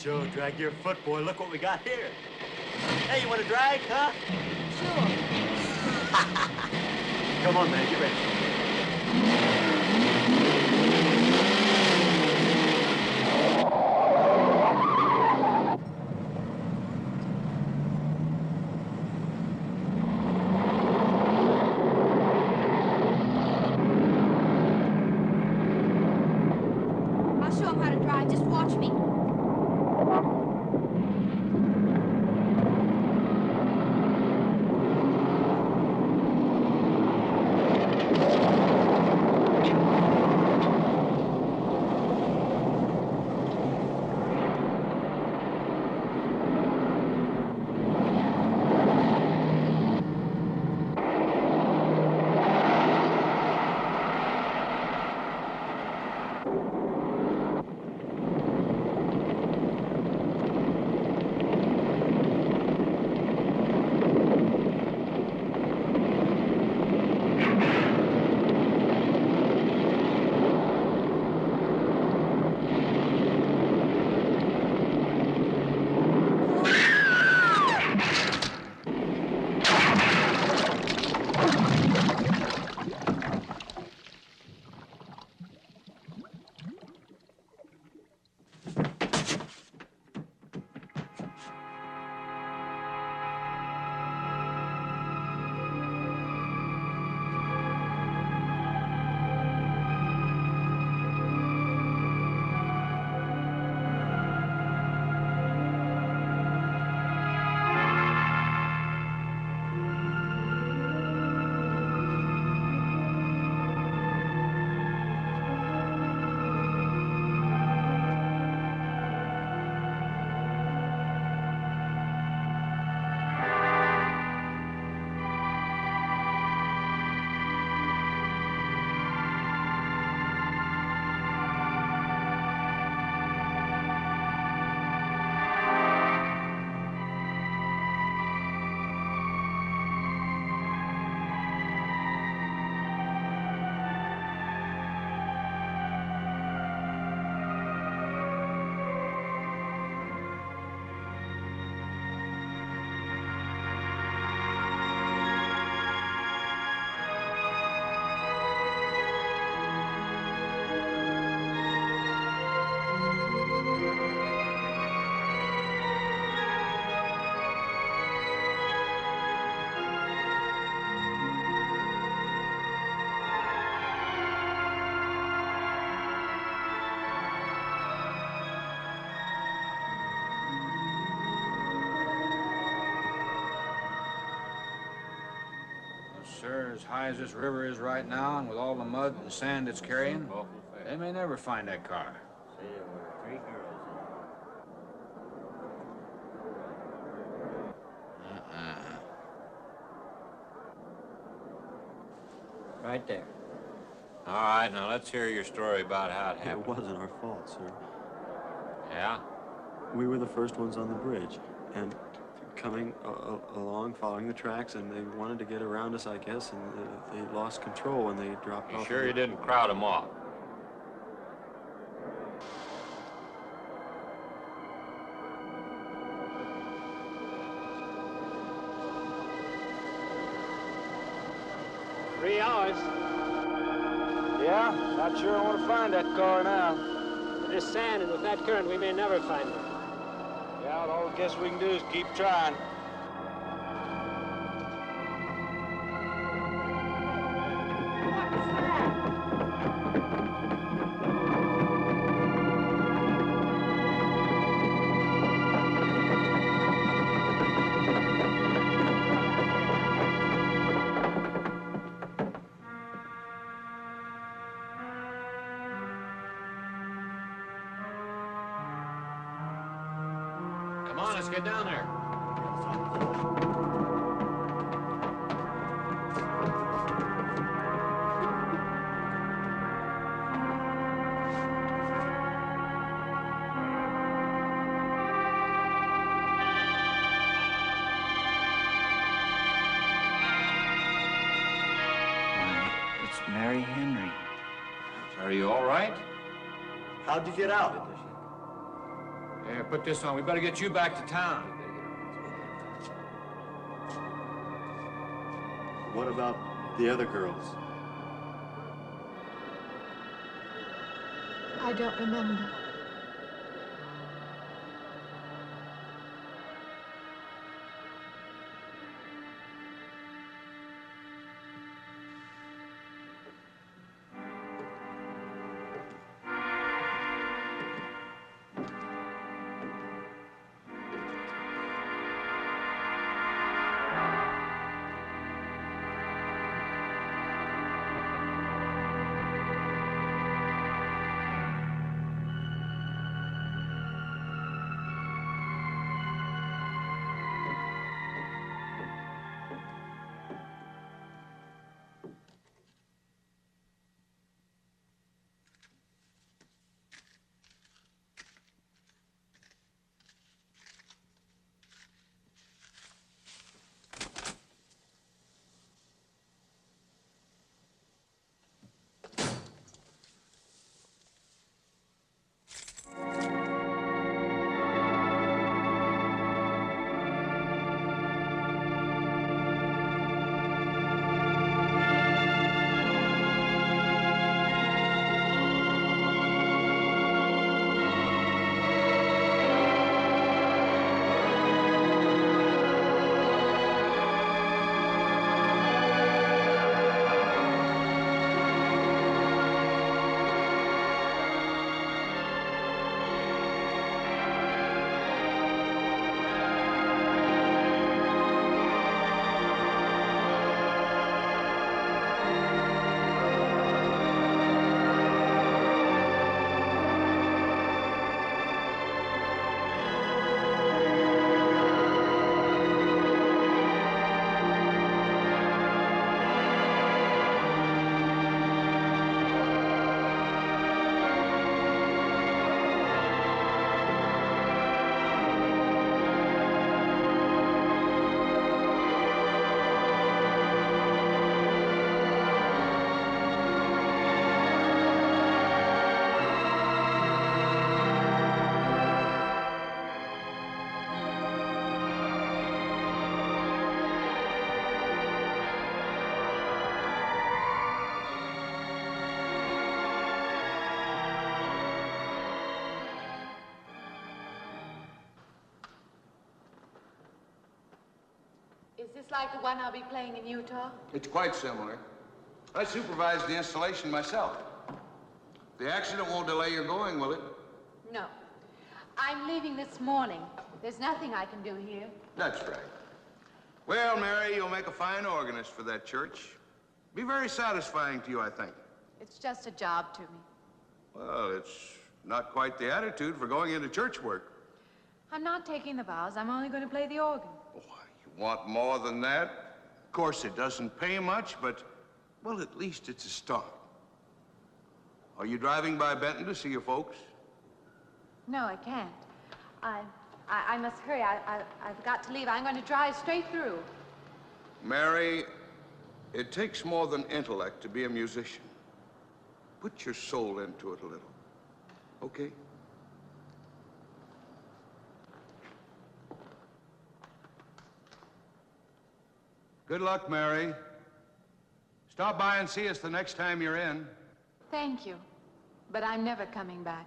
Joe, drag your foot, boy. Look what we got here. Hey, you want to drag, huh? Sure. Come on, man, get ready. I'll show him how to drive. Just watch me. Sir, as high as this river is right now, and with all the mud and sand it's carrying, they may never find that car. See, there were 3 girls in Right there. All right, now let's hear your story about how it happened. It wasn't our fault, sir. Yeah? We were the first ones on the bridge, and coming along, following the tracks, and they wanted to get around us, I guess, and they lost control when they dropped off. You sure you didn't crowd them off? Three hours. Yeah, not sure I want to find that car now. With this sand and with that current, we may never find it. Yeah, all I guess we can do is keep trying. Come on, let's get down there. It's Mary Henry. Are you all right? How'd you get out? Here, put this on. We better get you back to town. What about the other girls? I don't remember. Is this like the one I'll be playing in Utah? It's quite similar. I supervised the installation myself. The accident won't delay your going, will it? No. I'm leaving this morning. There's nothing I can do here. That's right. Well, Mary, you'll make a fine organist for that church. Be very satisfying to you, I think. It's just a job to me. Well, it's not quite the attitude for going into church work. I'm not taking the vows. I'm only going to play the organ. Why, you want more than that? Of course, it doesn't pay much, but, well, at least it's a start. Are you driving by Benton to see your folks? No, I can't. I must hurry. I've got to leave. I'm going to drive straight through. Mary, it takes more than intellect to be a musician. Put your soul into it a little, okay? Good luck, Mary. Stop by and see us the next time you're in. Thank you. But I'm never coming back.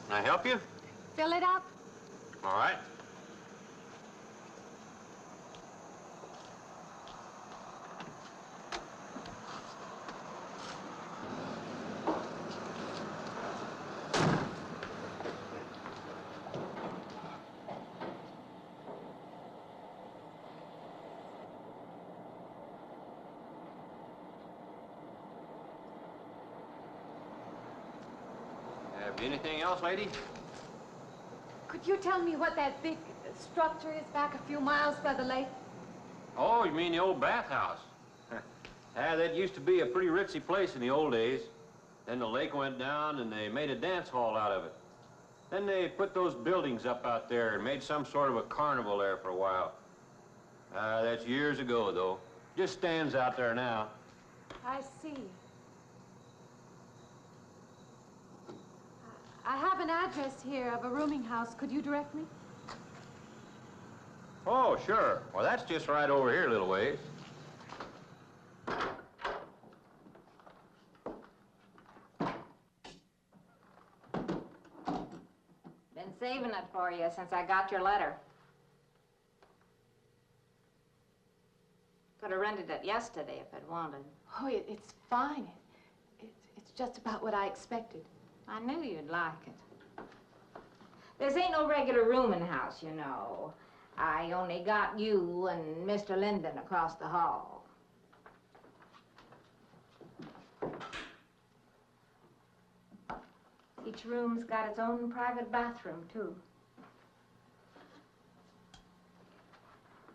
Can I help you? Fill it up? All right. Anything else, lady? Could you tell me what that big structure is back a few miles by the lake? Oh, you mean the old bathhouse? That used to be a pretty ritzy place in the old days. Then the lake went down and they made a dance hall out of it. Then they put those buildings up out there and made some sort of a carnival there for a while. That's years ago, though. Just stands out there now. I see. I have an address here of a rooming house. Could you direct me? Oh, sure. Well, that's just right over here a little ways. Been saving it for you since I got your letter. Could have rented it yesterday if I'd wanted. Oh, it's fine. It's just about what I expected. I knew you'd like it. This ain't no regular rooming house, you know. I only got you and Mr. Linden across the hall. Each room's got its own private bathroom, too.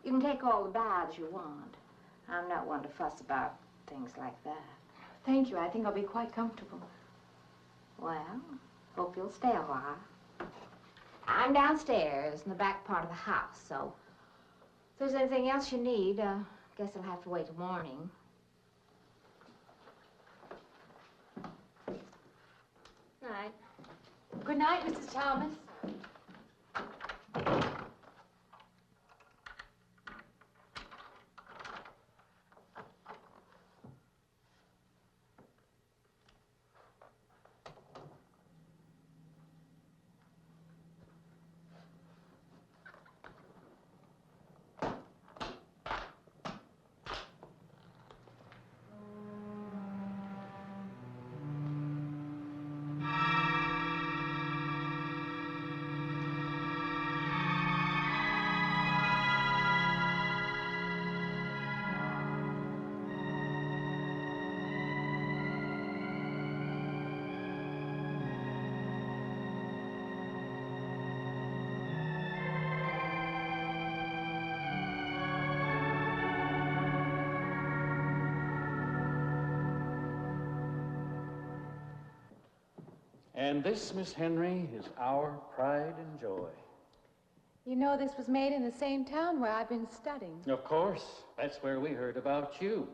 You can take all the baths you want. I'm not one to fuss about things like that. Thank you. I think I'll be quite comfortable. Well, hope you'll stay a while. I'm downstairs in the back part of the house, so if there's anything else you need, guess I'll have to wait till morning. Night. Good night, Mrs. Thomas. And this, Miss Henry, is our pride and joy. You know this was made in the same town where I've been studying. Of course. That's where we heard about you.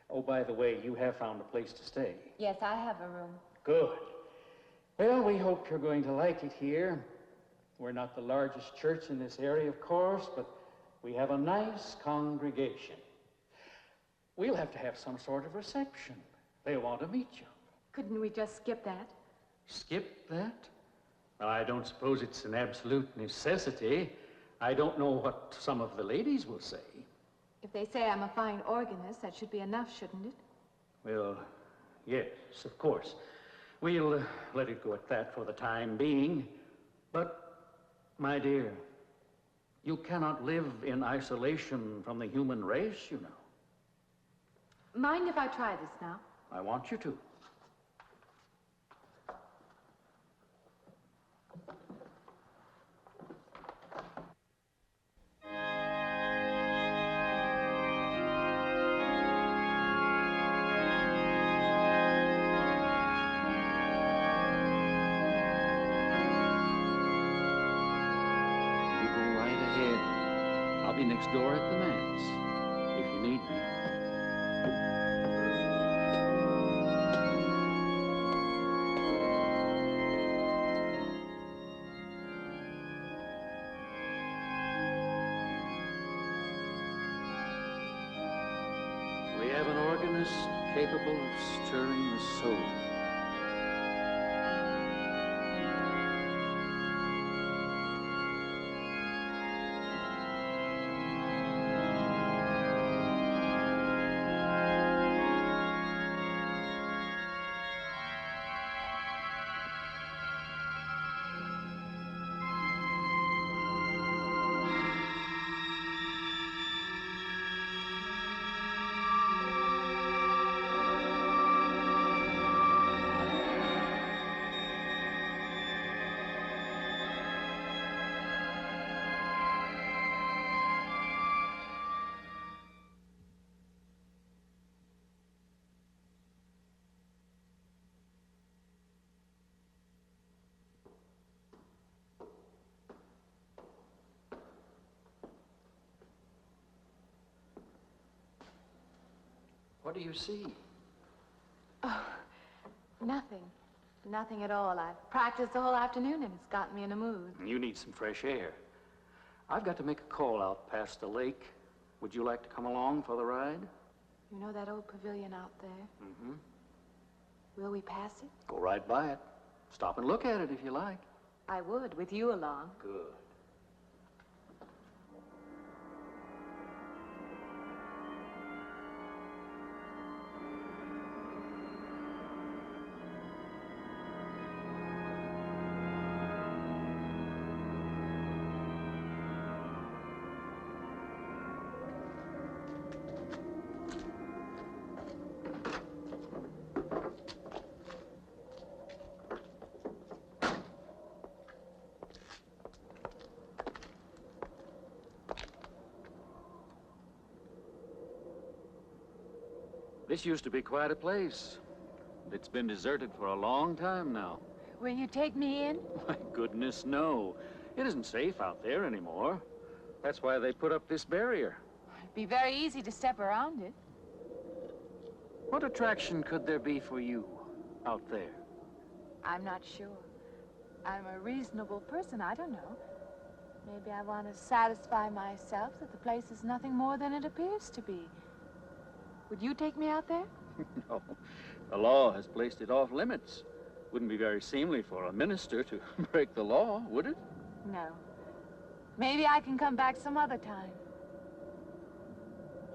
Oh, by the way, you have found a place to stay. Yes, I have a room. Good. Well, we hope you're going to like it here. We're not the largest church in this area, of course, but we have a nice congregation. We'll have to have some sort of reception. They'll want to meet you. Couldn't we just skip that? Skip that? Well, I don't suppose it's an absolute necessity. I don't know what some of the ladies will say. If they say I'm a fine organist, that should be enough, shouldn't it? Well, yes, of course. We'll let it go at that for the time being. But, my dear, you cannot live in isolation from the human race, you know. Mind if I try this now? I want you to. Next door at the manse, if you need me. We have an organist capable of stirring the soul. What do you see? Oh, nothing. Nothing at all. I've practiced the whole afternoon and it's gotten me in a mood. You need some fresh air. I've got to make a call out past the lake. Would you like to come along for the ride? You know that old pavilion out there? Mm-hmm. Will we pass it? Go right by it. Stop and look at it if you like. I would, with you along. Good. This used to be quite a place. It's been deserted for a long time now. Will you take me in? My goodness, no. It isn't safe out there anymore. That's why they put up this barrier. It'd be very easy to step around it. What attraction could there be for you out there? I'm not sure. I'm a reasonable person. I don't know. Maybe I want to satisfy myself that the place is nothing more than it appears to be. Would you take me out there? No. The law has placed it off limits. Wouldn't be very seemly for a minister to break the law, would it? No. Maybe I can come back some other time.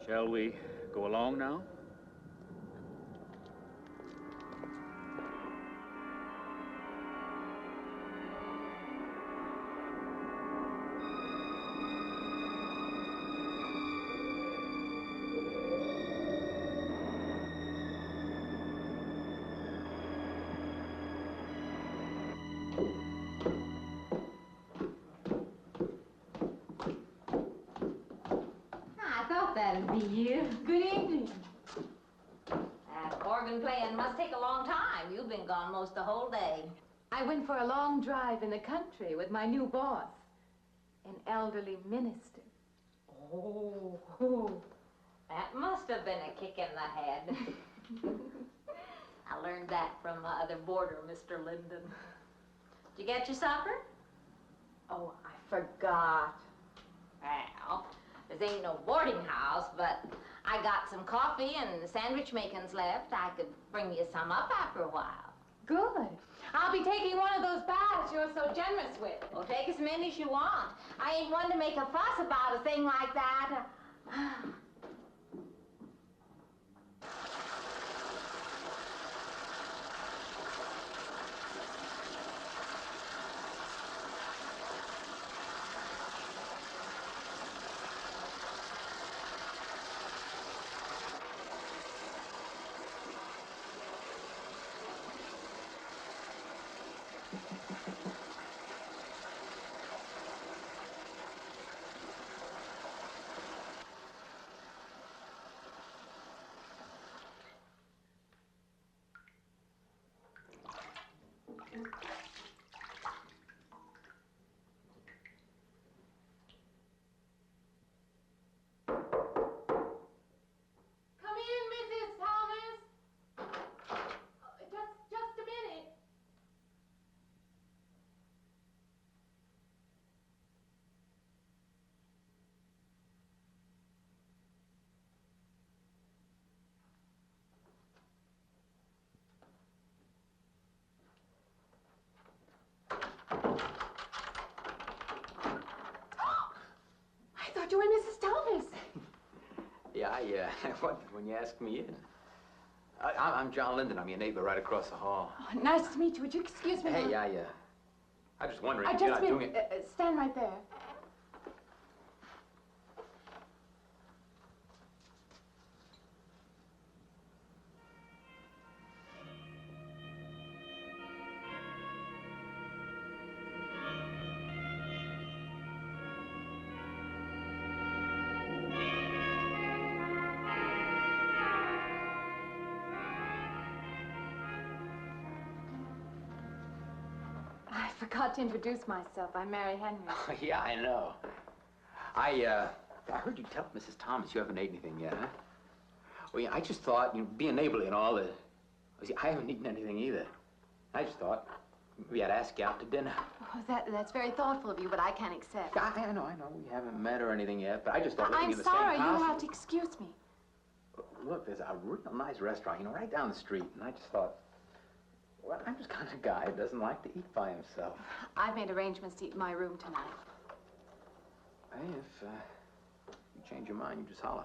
Shall we go along now? That'd be you. Good evening. That organ playing must take a long time. You've been gone most the whole day. I went for a long drive in the country with my new boss, an elderly minister. Oh, that must have been a kick in the head. I learned that from my other boarder, Mr. Linden. Did you get your supper? Oh, I forgot. Well, this ain't no boarding house, but I got some coffee and sandwich makings left. I could bring you some up after a while. Good. I'll be taking one of those baths you're so generous with. Well, take as many as you want. I ain't one to make a fuss about a thing like that. You and Mrs. Thomas. Yeah, I wondered when you asked me in. I'm John Linden. I'm your neighbor right across the hall. Oh, nice to meet you. Would you excuse me? Hey, I'm just wondering if just you're not doing it. Stand right there. I forgot to introduce myself. I'm Mary Henry. Oh, yeah, I know. I heard you tell Mrs. Thomas you haven't ate anything yet, huh? Well, yeah, I just thought, being neighborly and all, I haven't eaten anything either. I just thought maybe I'd ask you out to dinner. Oh, that's very thoughtful of you, but I can't accept. I know. We haven't met or anything yet, but I just thought living I'm in the sorry, same house... you'll have to excuse me. Look, there's a real nice restaurant, right down the street, and I just thought, well, I'm just kind of a guy who doesn't like to eat by himself. I've made arrangements to eat in my room tonight. Hey, if you change your mind, you just holler.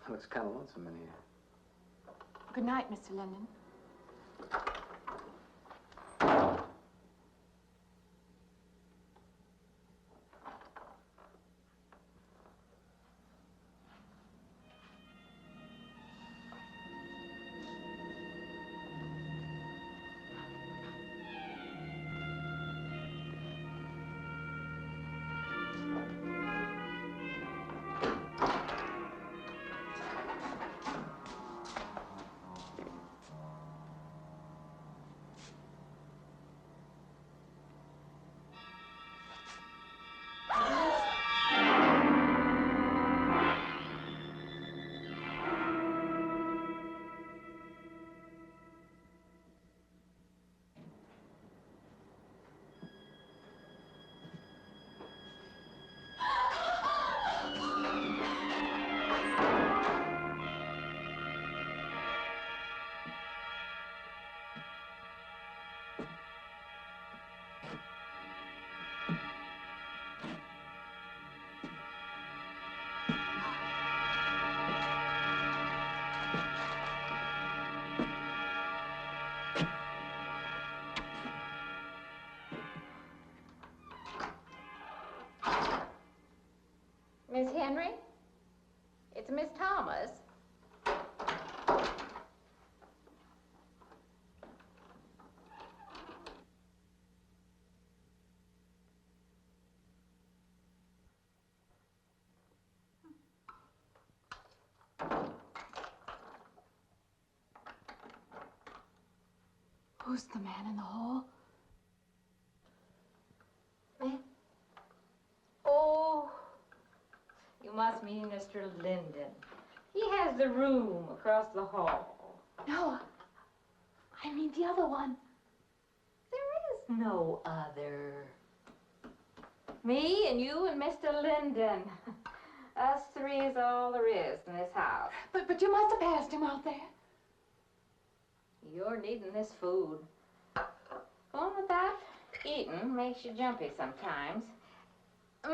Looks kind of lonesome in here. Good night, Mr. Linden. Miss Henry? It's Miss Thomas. Who's the man in the hall? Me? Oh, you must mean Mr. Linden. He has the room across the hall. No, I mean the other one. There is no other. Me and you and Mr. Linden. Us three is all there is in this house. But you must have passed him out there. You're needing this food. Going without eating makes you jumpy sometimes.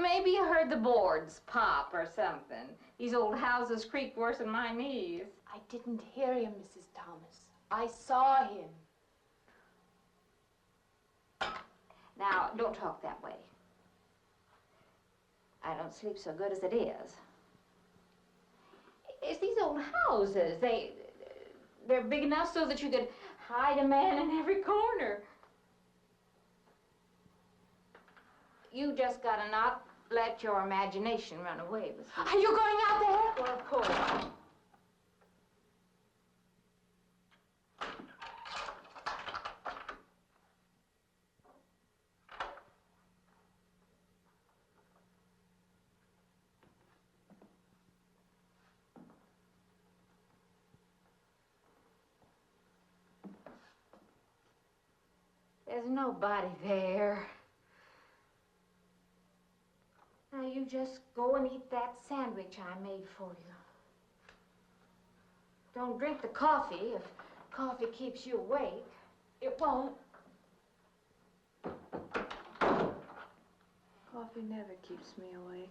Maybe you heard the boards pop or something. These old houses creak worse than my knees. I didn't hear him, Mrs. Thomas. I saw him. Now, don't talk that way. I don't sleep so good as it is. It's these old houses. They're big enough so that you could hide a man in every corner. You just gotta not let your imagination run away with you. Are you going out there? Well, of course. There's nobody there. Now you just go and eat that sandwich I made for you. Don't drink the coffee if coffee keeps you awake. It won't. Coffee never keeps me awake.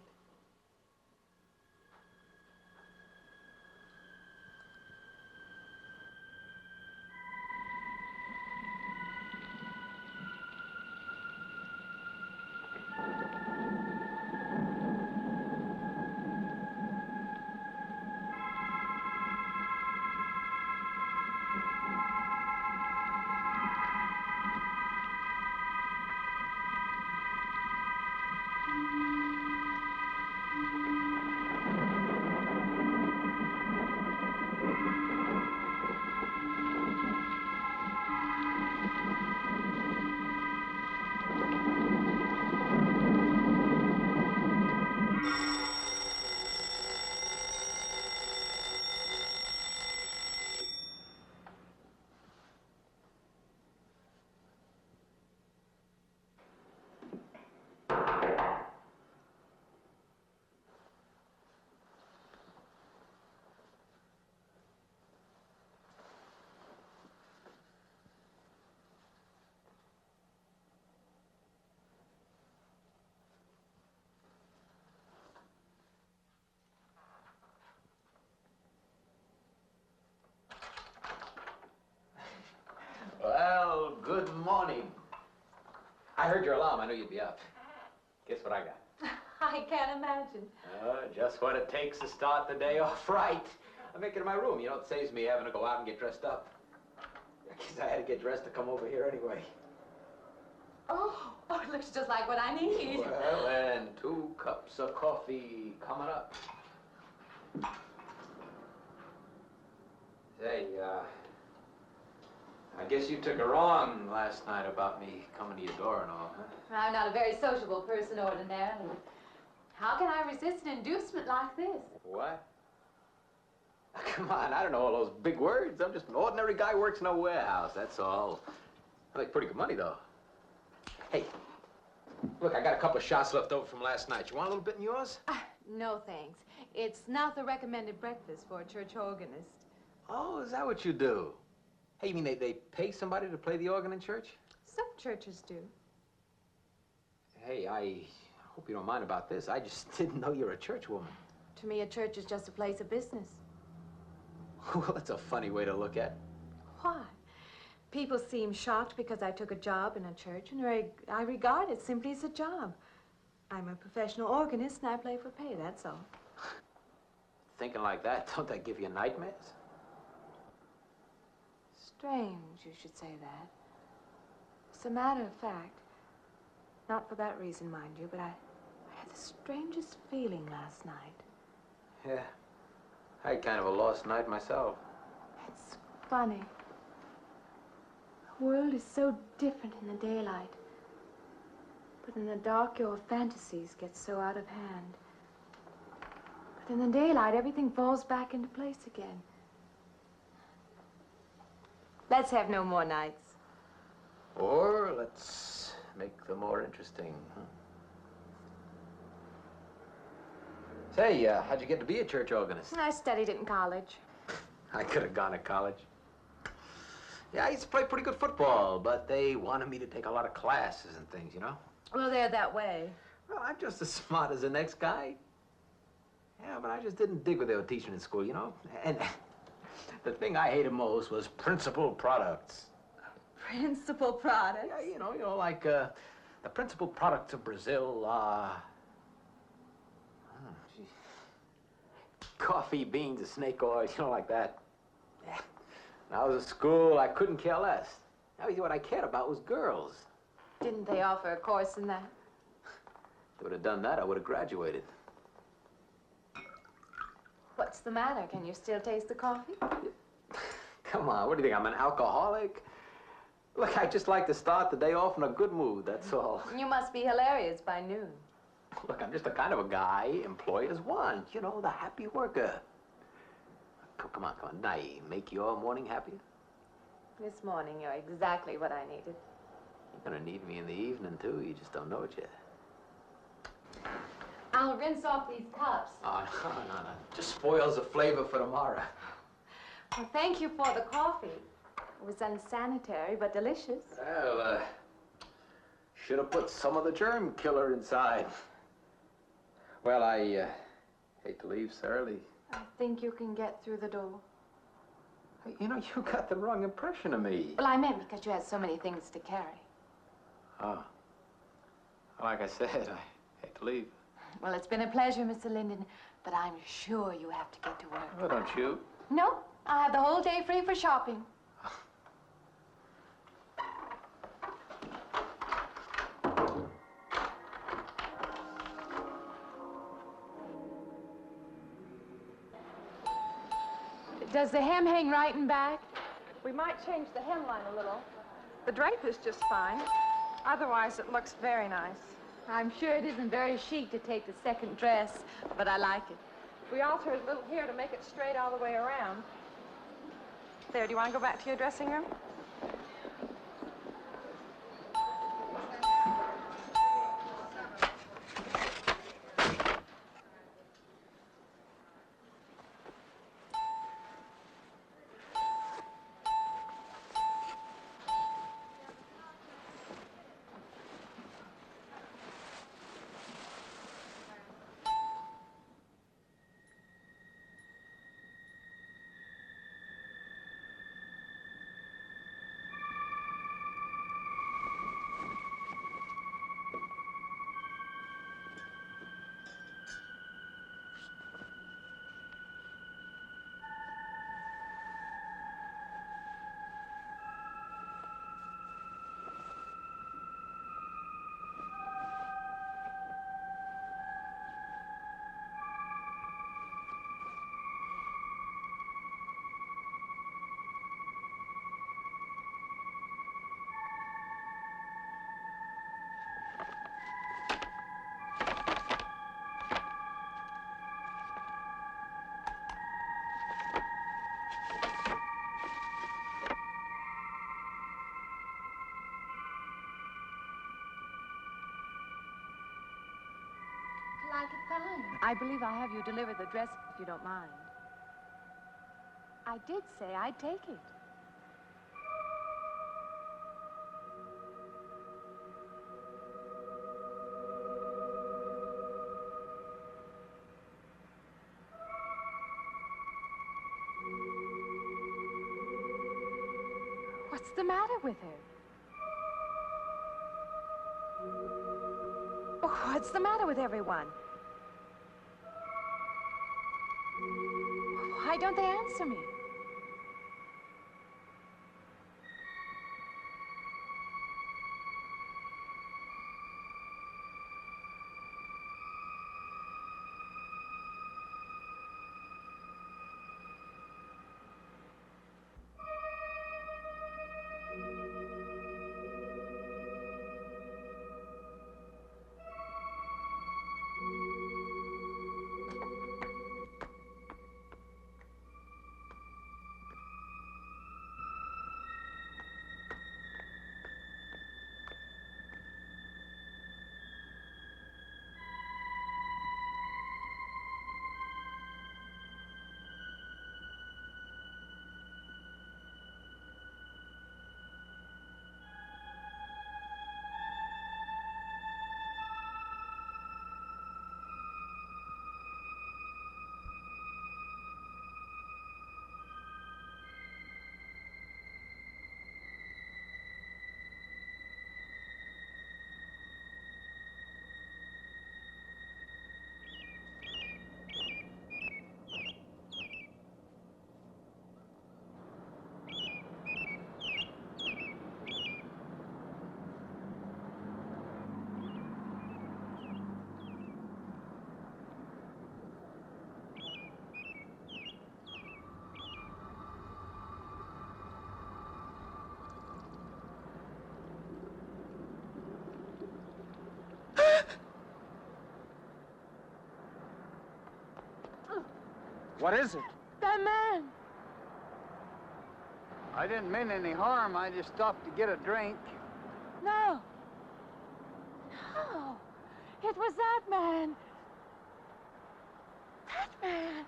I heard your alarm. I knew you'd be up. Guess what I got? I can't imagine. Just what it takes to start the day off right. I make it in my room. You know, it saves me having to go out and get dressed up. I guess I had to get dressed to come over here anyway. Oh, it looks just like what I need. Well, and 2 cups of coffee coming up. Say, I guess you took her on last night about me coming to your door and all, huh? I'm not a very sociable person ordinarily. How can I resist an inducement like this? What? Come on, I don't know all those big words. I'm just an ordinary guy who works in a warehouse, that's all. I make pretty good money, though. Hey, look, I got a couple of shots left over from last night. You want a little bit in yours? No, thanks. It's not the recommended breakfast for a church organist. Oh, is that what you do? Hey, you mean they pay somebody to play the organ in church? Some churches do. Hey, I hope you don't mind about this. I just didn't know you're a church woman. To me, a church is just a place of business. Well, that's a funny way to look at it. Why? People seem shocked because I took a job in a church, and I regard it simply as a job. I'm a professional organist, and I play for pay, that's all. Thinking like that, don't that give you nightmares? Strange you should say that. As a matter of fact, not for that reason, mind you, but I had the strangest feeling last night. Yeah, I had kind of a lost night myself. It's funny. The world is so different in the daylight. But in the dark, your fantasies get so out of hand. But in the daylight, everything falls back into place again. Let's have no more nights. Or let's make them more interesting, huh? Say, how'd you get to be a church organist? I studied it in college. I could have gone to college. Yeah, I used to play pretty good football, but they wanted me to take a lot of classes and things, you know? Well, they're that way. Well, I'm just as smart as the next guy. Yeah, but I just didn't dig what they were teaching in school, you know? And the thing I hated most was principal products. Principal products? Yeah, you know, like, the principal products of Brazil are... coffee, beans, snake oil, you know, like that. Yeah. When I was at school, I couldn't care less. Now, what I cared about was girls. Didn't they offer a course in that? If they would have done that, I would have graduated. What's the matter? Can you still taste the coffee? Come on, what do you think, I'm an alcoholic? Look, I just like to start the day off in a good mood, that's all. You must be hilarious by noon. Look, I'm just the kind of a guy employers want, you know, the happy worker. Come on, Now, make your morning happier? This morning, you're exactly what I needed. You're gonna need me in the evening, too. You just don't know it yet. I'll rinse off these cups. Oh, no. Just spoils the flavor for tomorrow. Well, thank you for the coffee. It was unsanitary, but delicious. Well, should have put some of the germ killer inside. Well, I hate to leave so early. I think you can get through the door. You know, you got the wrong impression of me. Well, I meant because you had so many things to carry. Oh. Like I said, I hate to leave. Well, it's been a pleasure, Mr. Linden, but I'm sure you have to get to work. Oh, don't you? No, I have the whole day free for shopping. Does the hem hang right and back? We might change the hemline a little. The drape is just fine. Otherwise, it looks very nice. I'm sure it isn't very chic to take the second dress, but I like it. We altered a little here to make it straight all the way around. There, do you want to go back to your dressing room? I believe I'll have you deliver the dress if you don't mind. I did say I'd take it. What's the matter with her? Oh, what's the matter with everyone? Why don't they answer me? What is it? That man! I didn't mean any harm. I just stopped to get a drink. No. No. It was that man. That man.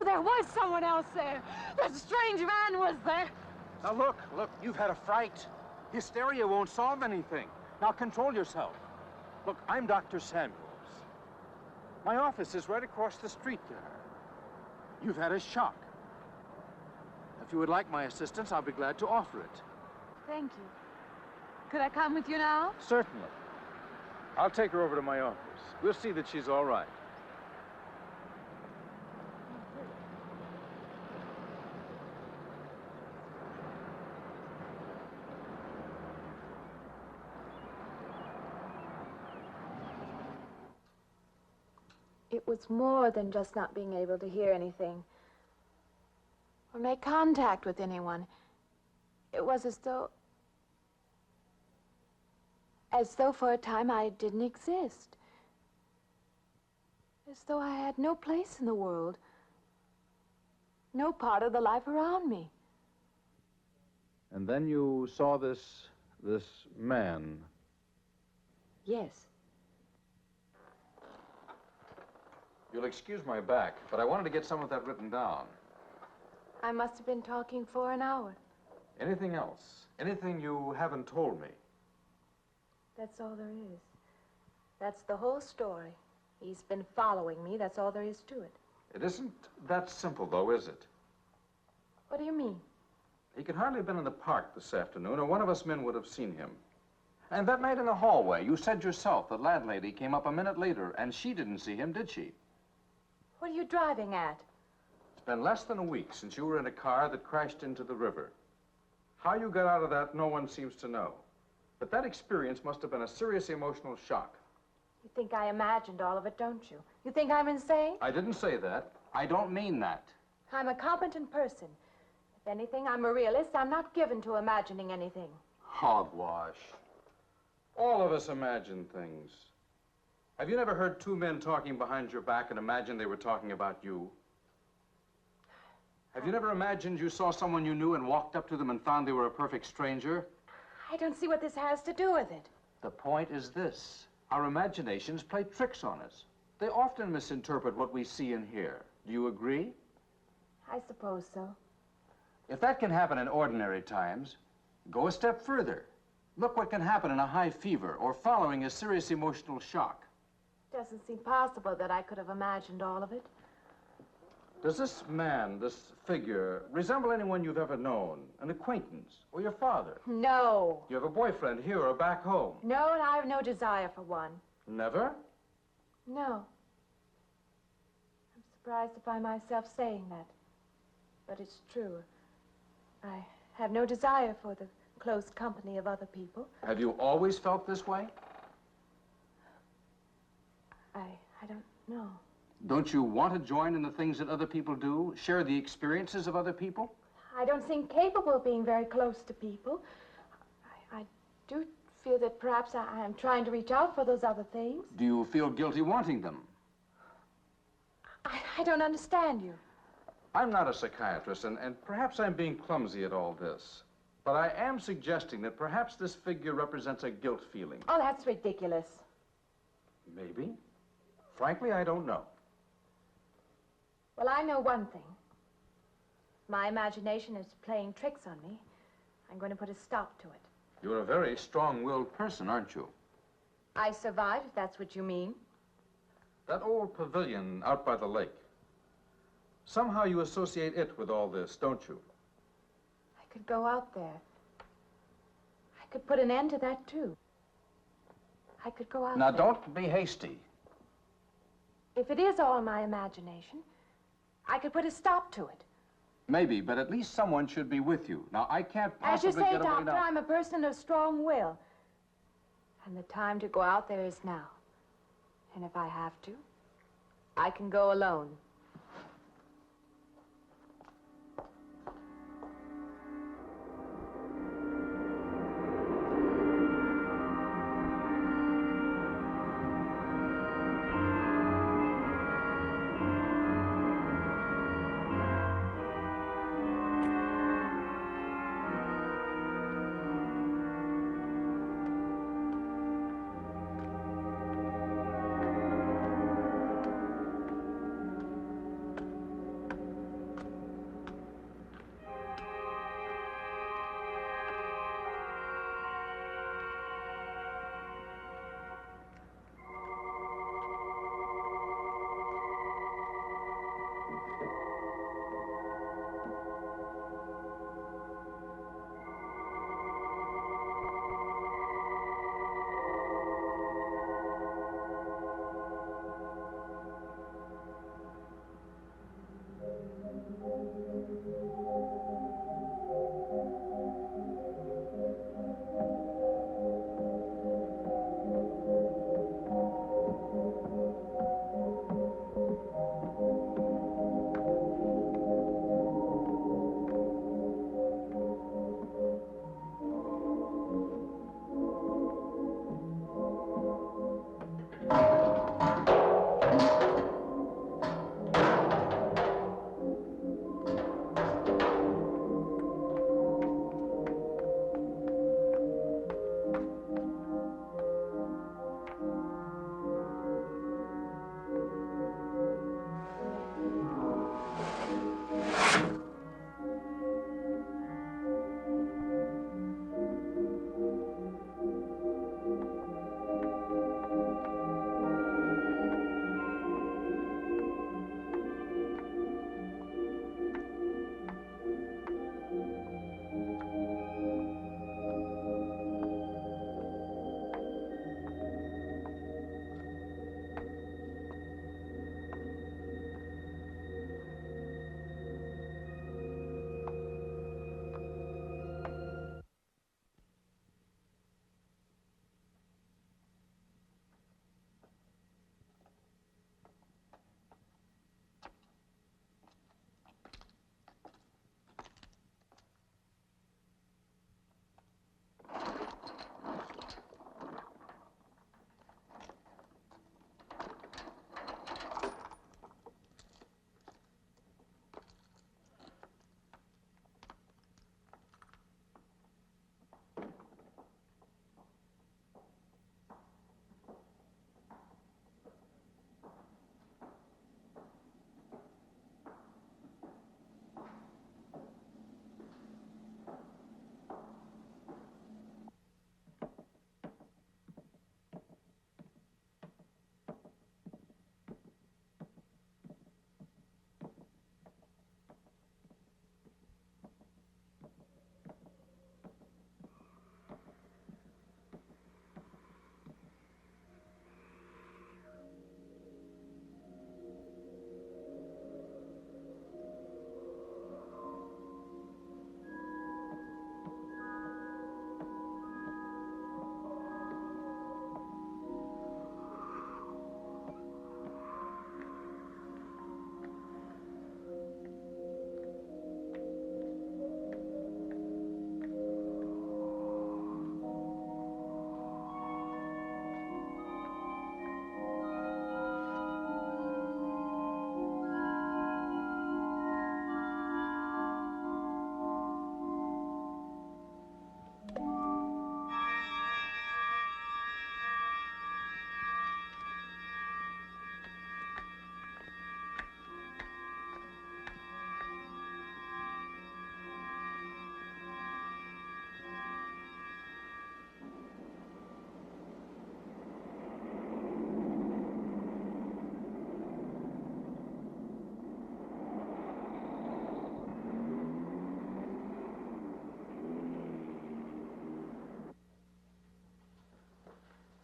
There was someone else there. That strange man was there. Now look, you've had a fright. Hysteria won't solve anything. Now control yourself. Look, I'm Dr. Samuels. My office is right across the street there. You've had a shock. If you would like my assistance, I'll be glad to offer it. Thank you. Could I come with you now? Certainly. I'll take her over to my office. We'll see that she's all right. It was more than just not being able to hear anything or make contact with anyone. It was as though for a time I didn't exist. As though I had no place in the world, no part of the life around me. And then you saw this man. Yes. You'll excuse my back, but I wanted to get some of that written down. I must have been talking for an hour. Anything else? Anything you haven't told me? That's all there is. That's the whole story. He's been following me. That's all there is to it. It isn't that simple, though, is it? What do you mean? He could hardly have been in the park this afternoon, or one of us men would have seen him. And that night in the hallway, you said yourself the landlady came up a minute later, and she didn't see him, did she? What are you driving at? It's been less than a week since you were in a car that crashed into the river. How you got out of that, no one seems to know. But that experience must have been a serious emotional shock. You think I imagined all of it, don't you? You think I'm insane? I didn't say that. I don't mean that. I'm a competent person. If anything, I'm a realist. I'm not given to imagining anything. Hogwash. All of us imagine things. Have you never heard two men talking behind your back and imagined they were talking about you? Have you never imagined you saw someone you knew and walked up to them and found they were a perfect stranger? I don't see what this has to do with it. The point is this. Our imaginations play tricks on us. They often misinterpret what we see and hear. Do you agree? I suppose so. If that can happen in ordinary times, go a step further. Look what can happen in a high fever or following a serious emotional shock. Doesn't seem possible that I could have imagined all of it. Does this man, this figure, resemble anyone you've ever known? An acquaintance? Or your father? No. You have a boyfriend here or back home? No, and I have no desire for one. Never? No. I'm surprised to find myself saying that. But it's true. I have no desire for the close company of other people. Have you always felt this way? I don't know. Don't you want to join in the things that other people do? Share the experiences of other people? I don't seem capable of being very close to people. I do feel that perhaps I am trying to reach out for those other things. Do you feel guilty wanting them? I don't understand you. I'm not a psychiatrist, and perhaps I'm being clumsy at all this. But I am suggesting that perhaps this figure represents a guilt feeling. Oh, that's ridiculous. Maybe. Frankly, I don't know. Well, I know one thing. My imagination is playing tricks on me. I'm going to put a stop to it. You're a very strong-willed person, aren't you? I survived, if that's what you mean. That old pavilion out by the lake. Somehow you associate it with all this, don't you? I could go out there. I could put an end to that, too. I could go out Now, there. don't be hasty. If it is all my imagination, I could put a stop to it. Maybe, but at least someone should be with you. Now, I can't As you possibly say, get away Doctor, now. I'm a person of strong will. And the time to go out there is now. And if I have to, I can go alone.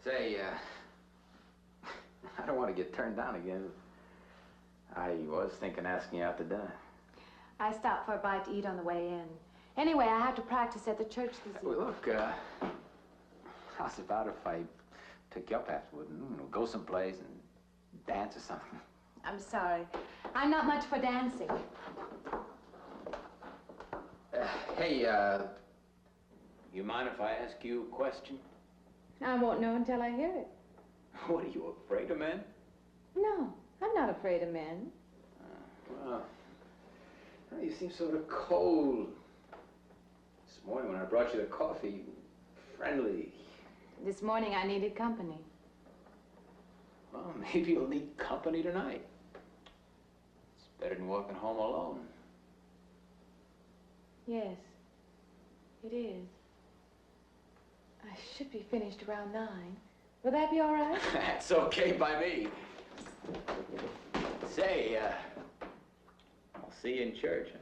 Say, I don't want to get turned down again. I was thinking asking you out to dinner. I stopped for a bite to eat on the way in. Anyway, I have to practice at the church this evening. Well, look, how's about if I took you up afterward and go someplace and dance or something? I'm sorry. I'm not much for dancing. Hey, you mind if I ask you a question? I won't know until I hear it. What, are you afraid of men? No, I'm not afraid of men. Well, you seem sort of cold. This morning when I brought you the coffee, friendly. This morning I needed company. Well, maybe you'll need company tonight. It's better than walking home alone. Yes, it is. I should be finished around 9. Will that be all right? That's okay by me. Say, I'll see you in church, huh?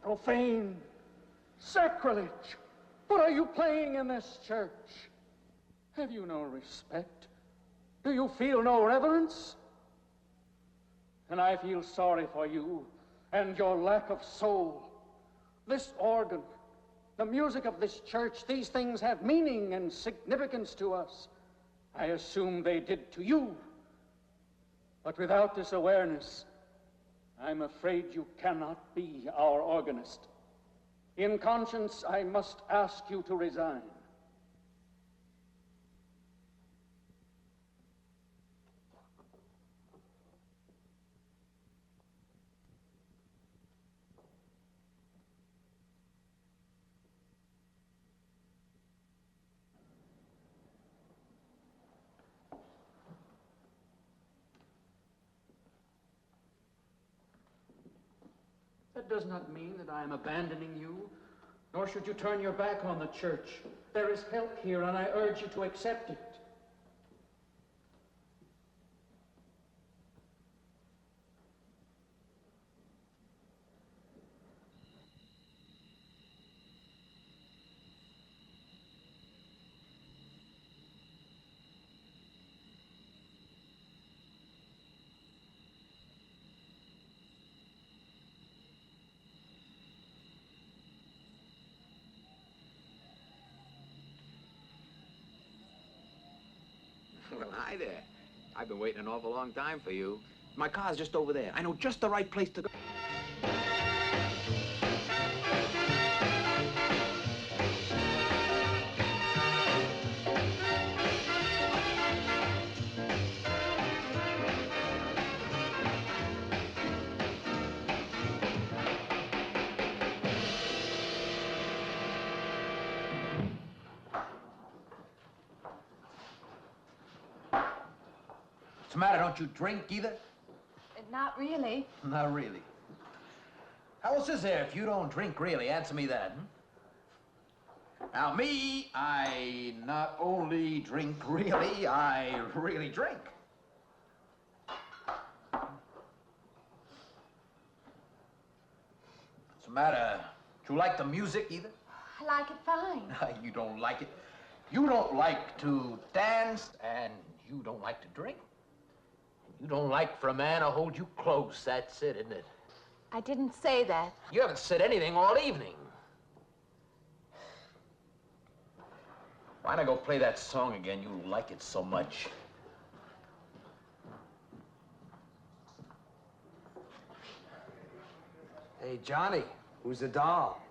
Profane, sacrilege. What are you playing in this church? Have you no respect? Do you feel no reverence? And I feel sorry for you and your lack of soul. This organ, the music of this church, these things have meaning and significance to us. I assume they did to you. But without this awareness, I'm afraid you cannot be our organist. In conscience, I must ask you to resign. That does not mean that I am abandoning you, nor should you turn your back on the church. There is help here, and I urge you to accept it. Well, hi there. I've been waiting an awful long time for you. My car's just over there. I know just the right place to go. What's the matter? Don't you drink either? Not really. Not really. How else is there if you don't drink really? Answer me that. Now, me, I not only drink really, I really drink. What's the matter? Do you like the music either? I like it fine. You don't like it. You don't like to dance, and you don't like to drink. You don't like for a man to hold you close. That's it, isn't it? I didn't say that. You haven't said anything all evening. Why not go play that song again? You like it so much. Hey, Johnny, who's the doll?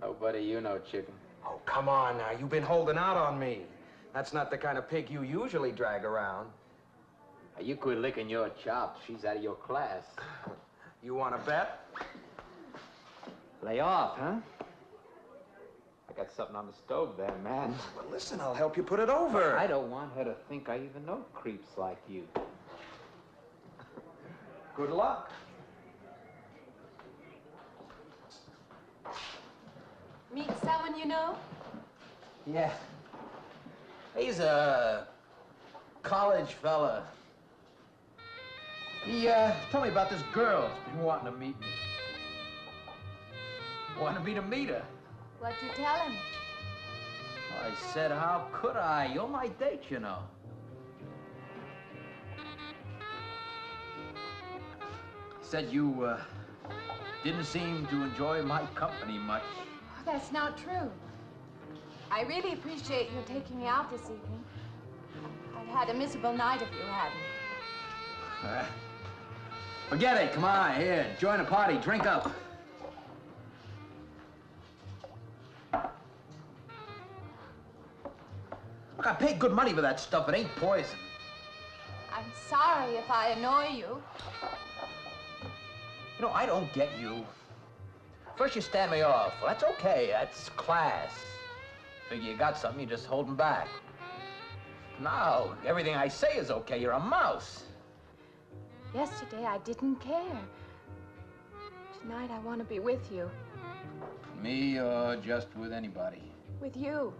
Nobody you know, chicken. Oh, come on now. You've been holding out on me. That's not the kind of pig you usually drag around. You quit licking your chops. She's out of your class. You want to bet? Lay off, huh? I got something on the stove there, man. Well, listen, I'll help you put it over. I don't want her to think I even know creeps like you. Good luck. Meet someone you know? Yeah. He's a college fella. He told me about this girl who's been wanting to meet me. Wanted me to meet her. What'd you tell him? I said, how could I? You're my date, you know. He said you didn't seem to enjoy my company much. Oh, that's not true. I really appreciate you taking me out this evening. I'd had a miserable night if you hadn't. Forget it. Come on, here. Join the party. Drink up. Look, I paid good money for that stuff. It ain't poison. I'm sorry if I annoy you. You know, I don't get you. First you stand me off. Well, that's okay. That's class. Figure you got something, you're just holding back. Now, everything I say is okay. You're a mouse. Yesterday, I didn't care. Tonight, I want to be with you. Me or just with anybody? With you.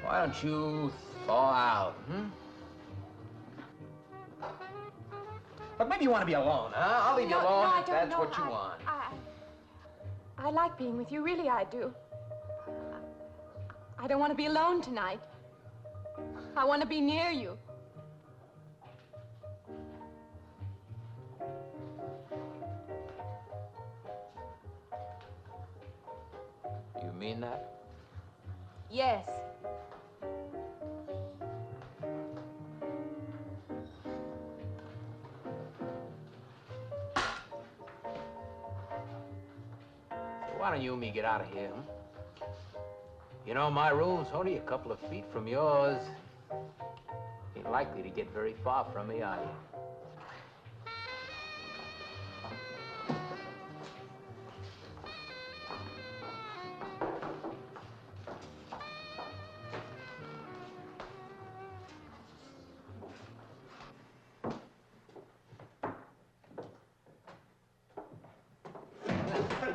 Why don't you thaw out, But maybe you want to be alone, huh? I'll leave you alone no, if that's what you want. I like being with you, really I do. I don't want to be alone tonight. I want to be near you. You mean that? Yes. Why don't you and me get out of here, huh? You know, my room's only a couple of feet from yours. Ain't likely to get very far from me, are you?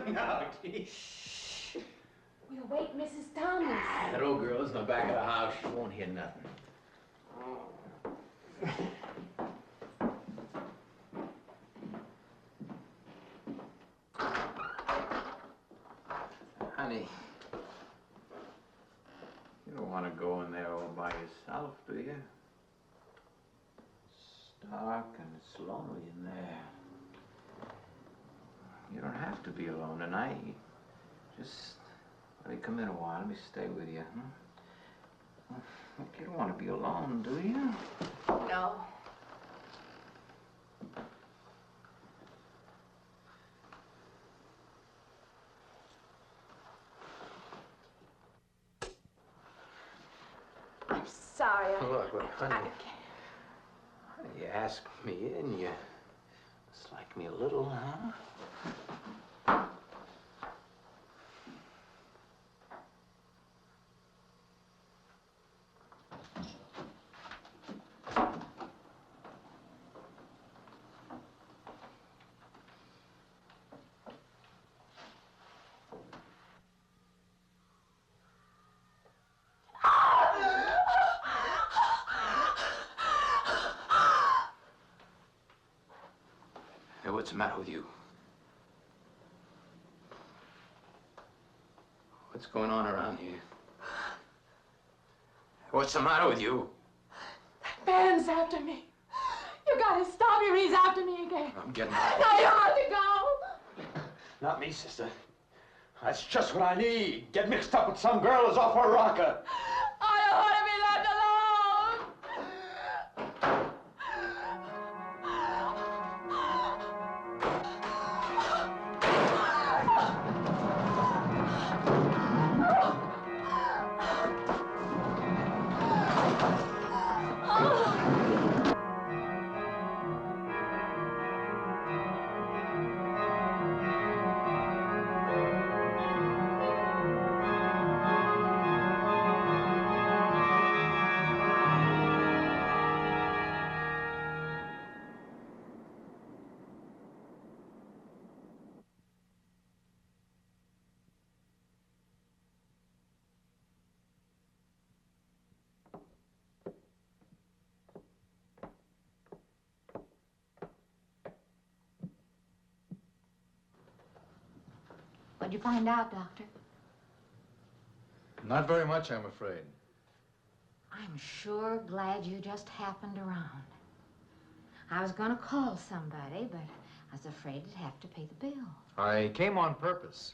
No, Shh. We'll wake Mrs. Thomas. That old girl's in the back of the house. She won't hear nothing. Honey, you don't want to go in there all by yourself, do you? It's dark and it's lonely in there. You don't have to be alone tonight. Just let me come in a while. Let me stay with you, huh? Look, you don't want to be alone, do you? No. I'm sorry. Look, honey. Honey, you asked me in, you dislike me a little, huh? Hey, what's the matter with you? What's going on around here? What's the matter with you? Ben's after me. You gotta stop him. He's after me again. I'm getting out. No, you have to go. Not me, sister. That's just what I need. Get mixed up with some girl who's off her rocker. I don't want to be left alone. What'd you find out, Doctor? Not very much, I'm afraid. I'm sure glad you just happened around. I was gonna call somebody, but I was afraid I'd have to pay the bill. I came on purpose.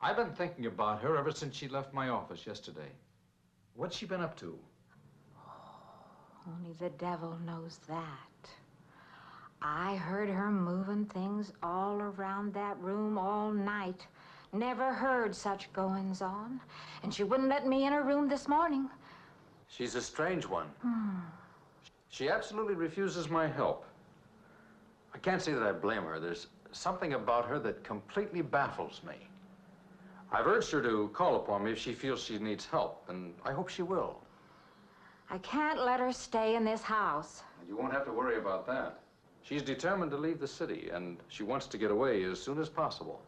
I've been thinking about her ever since she left my office yesterday. What's she been up to? Only the devil knows that. I heard her moving things all around that room all night. Never heard such goings on. And she wouldn't let me in her room this morning. She's a strange one. She absolutely refuses my help. I can't say that I blame her. There's something about her that completely baffles me. I've urged her to call upon me if she feels she needs help, and I hope she will. I can't let her stay in this house. You won't have to worry about that. She's determined to leave the city, and she wants to get away as soon as possible.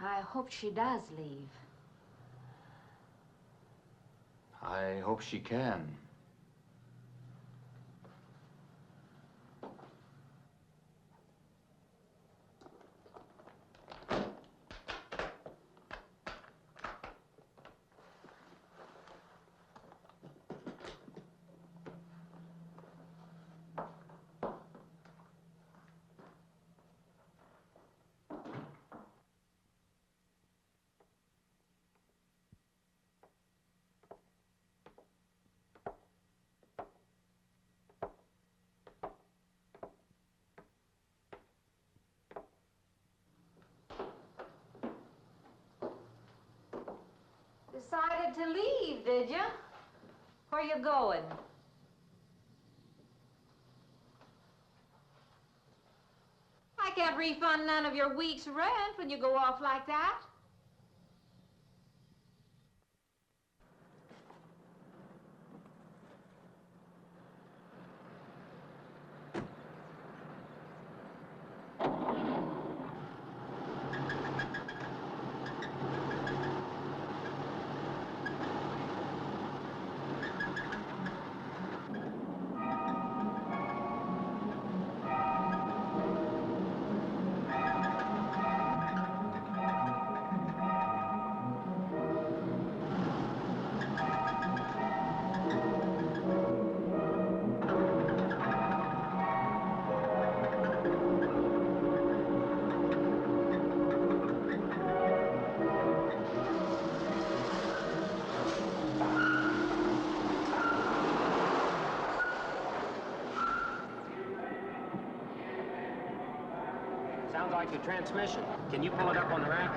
I hope she does leave. I hope she can. Decided to leave, did you? Where you going? I can't refund none of your week's rent when you go off like that. Sounds like your transmission. Can you pull it up on the rack?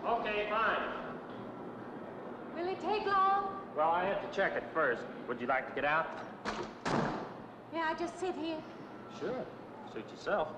Okay, fine. Will it take long? Well, I have to check it first. Would you like to get out? May I just sit here? Sure. Suit yourself.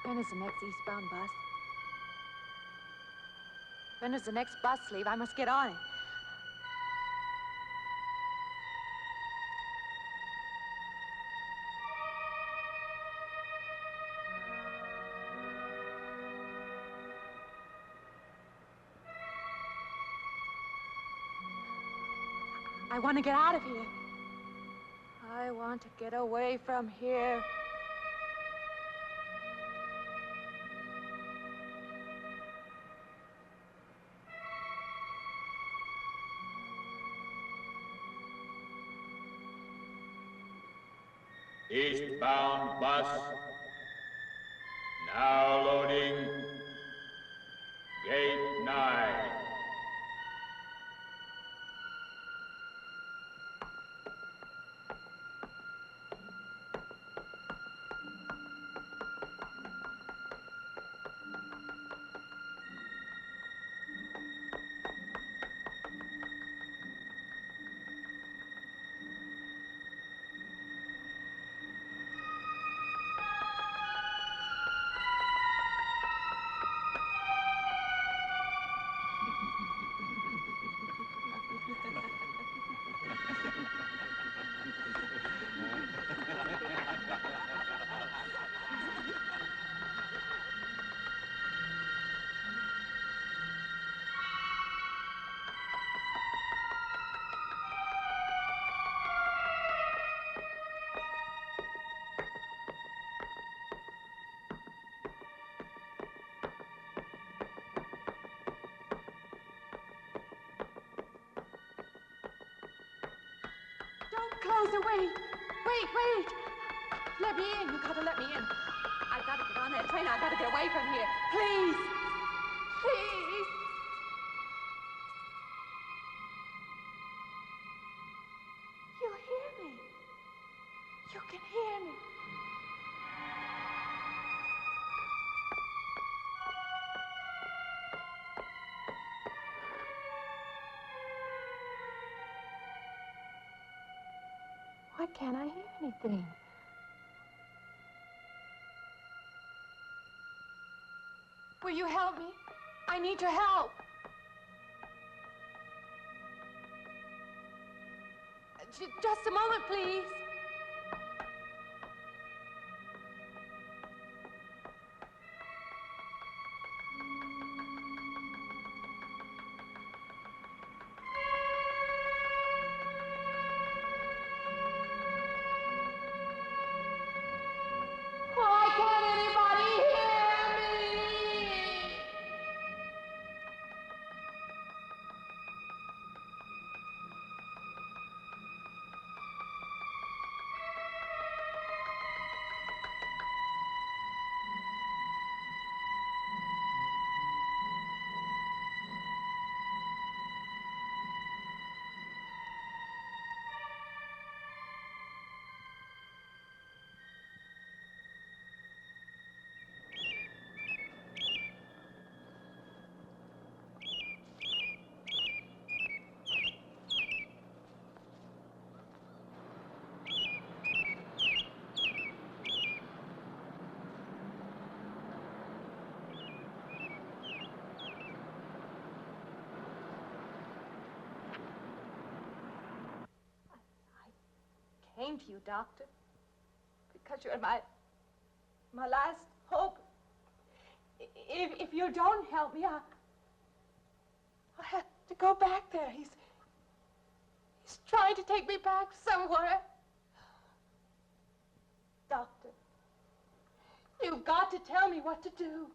When is the next eastbound bus? When does the next bus leave? I must get on it. I want to get out of here. I want to get away from here. Eastbound bus. Now loading. Gate 9. closer. Wait. Wait. Let me in. You gotta let me in. I gotta get on that train. I gotta get away from here. Please. Please. You hear me. You can hear me. Why can't I hear anything? Will you help me? I need your help. Just a moment, please. Why can't anybody hear me? Came to you, Doctor, because you're my last hope. If you don't help me, I'll have to go back there. He's trying to take me back somewhere. Doctor, you've got to tell me what to do.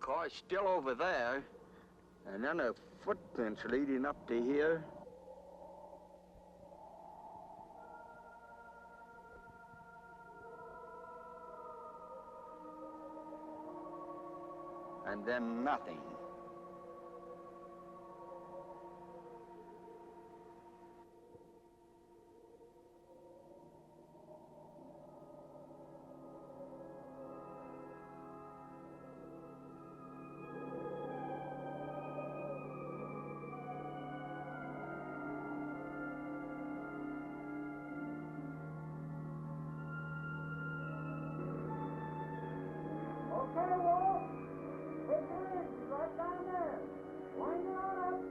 car's still over there. And then a footprints leading up to here. And then nothing. Okay, Wolf. Take your easy, right down there. Wind it on up.